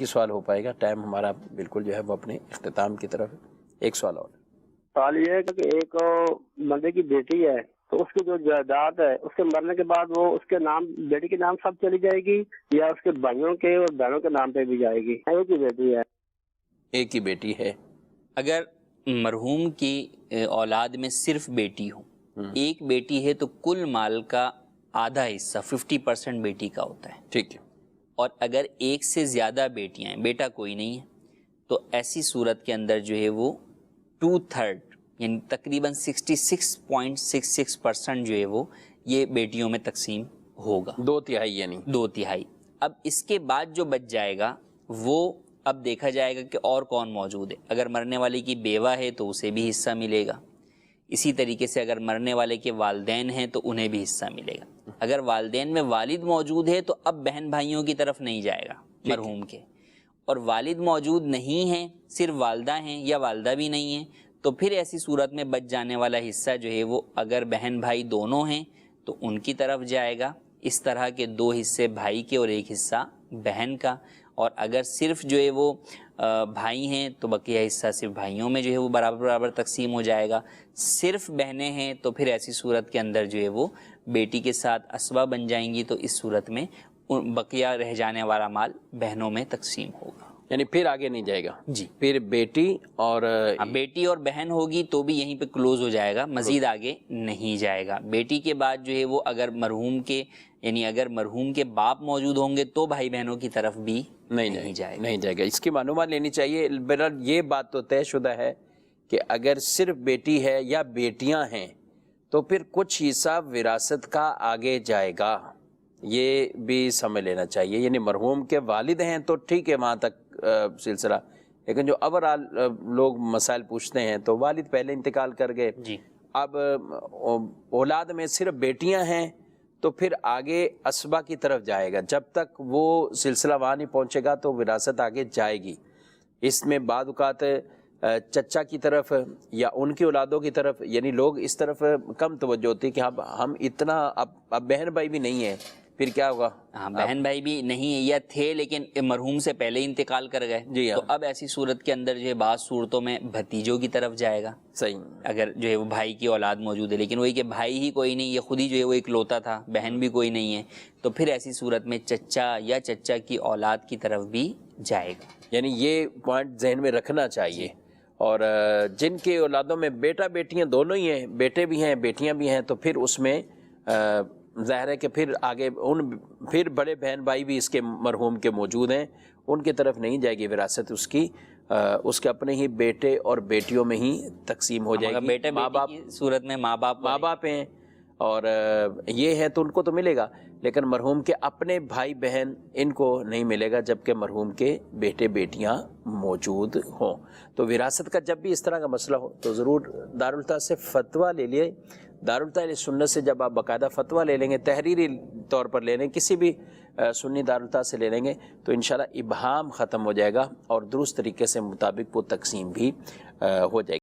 یہ سوال ہو پائے گا، ٹائم ہمارا بالکل جو ہے وہ اپنے اختتام کی طرف ہے۔ ایک سوال اور۔ سوال یہ ہے کہ ایک بندے کی بیٹی ہے تو اس کی جو جائیداد ہے اس کے مرنے کے بعد وہ اس کے نام، بیٹی کے نام سب چلی جائے گی یا اس کے بھائیوں کے اور بہنوں کے نام پہ بھی جائے گی؟ ایک ہی بیٹی ہے۔ ایک ہی بیٹی ہے۔ اگر مرحوم کی اولاد میں صرف بیٹی ہو، ایک بیٹی ہے تو کل مال کا آدھا حصہ 50% بیٹی کا ہوتا ہے، ٹھیک ہے۔ اور اگر ایک سے زیادہ بیٹیاں ہیں، بیٹا کوئی نہیں ہے، تو ایسی صورت کے اندر جو ہے وہ 2/3 یعنی تقریباً 66.66% جو ہے وہ یہ بیٹیوں میں تقسیم ہوگا، 2/3 یعنی 2/3۔ اب اس کے بعد جو بچ جائے گا وہ اب دیکھا جائے گا کہ اور کون موجود ہے۔ اگر مرنے والے کی بیوہ ہے تو اسے بھی حصہ ملے گا، اسی طریقے سے اگر مرنے والے کے والدین ہیں تو انہیں بھی حصہ ملے گا۔ اگر والدین میں والد موجود ہے تو اب بہن بھائیوں کی طرف نہیں جائے گا مرحوم کے، اور والد موجود نہیں ہیں، صرف والدہ ہیں یا والدہ بھی نہیں ہیں، تو پھر ایسی صورت میں بچ جانے والا حصہ جو ہے وہ اگر بہن بھائی دونوں ہیں تو ان کی طرف جائے گا، اس طرح کے 2 حصے بھائی کے اور ایک حصہ بہن کا، اور اگر صرف جو ہے وہ بھائی ہیں تو بقیہ حصہ صرف بھائیوں میں جو ہے وہ برابر برابر تقسیم ہو جائے گا۔ صرف بہنیں ہیں تو پھر ایسی صورت کے اندر جو ہے وہ بیٹی کے ساتھ اسبہ بن جائیں گی، تو اس صورت میں بقیہ رہ جانے والا مال بہنوں میں تقسیم ہوگا، یعنی پھر آگے نہیں جائے گا۔ جی، پھر بیٹی اور بیٹی اور بہن ہوگی تو بھی یہیں پہ کلوز ہو جائے گا، مزید آگے نہیں جائے گا۔ بیٹی کے بعد جو ہے وہ اگر مرحوم کے یعنی اگر مرحوم کے باپ موجود ہوں گے تو بھائی بہنوں کی طرف بھی نہیں جائے گا۔ اس کی معلومات لینی چاہیے۔ بہرحال یہ بات تو طے شدہ ہے کہ اگر صرف بیٹی ہے یا بیٹیاں ہیں تو پھر کچھ حصہ وراثت کا آگے جائے گا، یہ بھی سمجھ لینا چاہیے۔ یعنی مرحوم کے والد ہیں تو ٹھیک ہے وہاں تک سلسلہ، لیکن جو اوورآل لوگ مسائل پوچھتے ہیں تو والد پہلے انتقال کر گئے، جی، اب اولاد میں صرف بیٹیاں ہیں تو پھر آگے اسبہ کی طرف جائے گا، جب تک وہ سلسلہ وہاں نہیں پہنچے گا تو وراثت آگے جائے گی۔ اس میں بعض اوقات چچا کی طرف یا ان کی اولادوں کی طرف، یعنی لوگ اس طرف کم توجہ ہوتی ہے کہ ہم اتنا اب بہن بھائی بھی نہیں ہیں، پھر کیا ہوگا؟ ہاں، بہن بھائی بھی نہیں ہیں یا تھے لیکن مرحوم سے پہلے انتقال کر گئے، جی ہاں، تو اب ایسی صورت کے اندر جو ہے بعض صورتوں میں بھتیجوں کی طرف جائے گا، صحیح، اگر جو ہے وہ بھائی کی اولاد موجود ہے، لیکن وہی کہ بھائی ہی کوئی نہیں، یہ خود ہی جو ہے وہ اکلوتا تھا، بہن بھی کوئی نہیں ہے، تو پھر ایسی صورت میں چچا یا چچا کی اولاد کی طرف بھی جائے گا۔ یعنی یہ پوائنٹ ذہن میں رکھنا چاہیے۔ اور جن کے اولادوں میں بیٹا بیٹیاں دونوں ہی ہیں، بیٹے بھی ہیں بیٹیاں بھی ہیں، تو پھر اس میں ظاہر ہے کہ پھر آگے پھر بڑے بہن بھائی بھی اس کے مرحوم کے موجود ہیں، ان کی طرف نہیں جائے گی وراثت، اس کے اپنے ہی بیٹے اور بیٹیوں میں ہی تقسیم ہو جائے گی۔ بیٹے بیٹی کی صورت میں ماں باپ ہیں اور یہ ہے تو ان کو تو ملے گا، لیکن مرحوم کے اپنے بھائی بہن ان کو نہیں ملے گا جبکہ مرحوم کے بیٹے بیٹیاں موجود ہوں۔ تو وراثت کا جب بھی اس طرح کا مسئلہ ہو تو ضرور دارالتاج سے فتویٰ لے لیے۔ دارالتاج سنت سے جب آپ باقاعدہ فتویٰ لے لیں گے، تحریری طور پر لے لیں، کسی بھی سنی دارالتاج سے لے لیں گے تو انشاءاللہ ابہام ختم ہو جائے گا اور درست طریقے سے مطابق وہ تقسیم بھی ہو جائے گی۔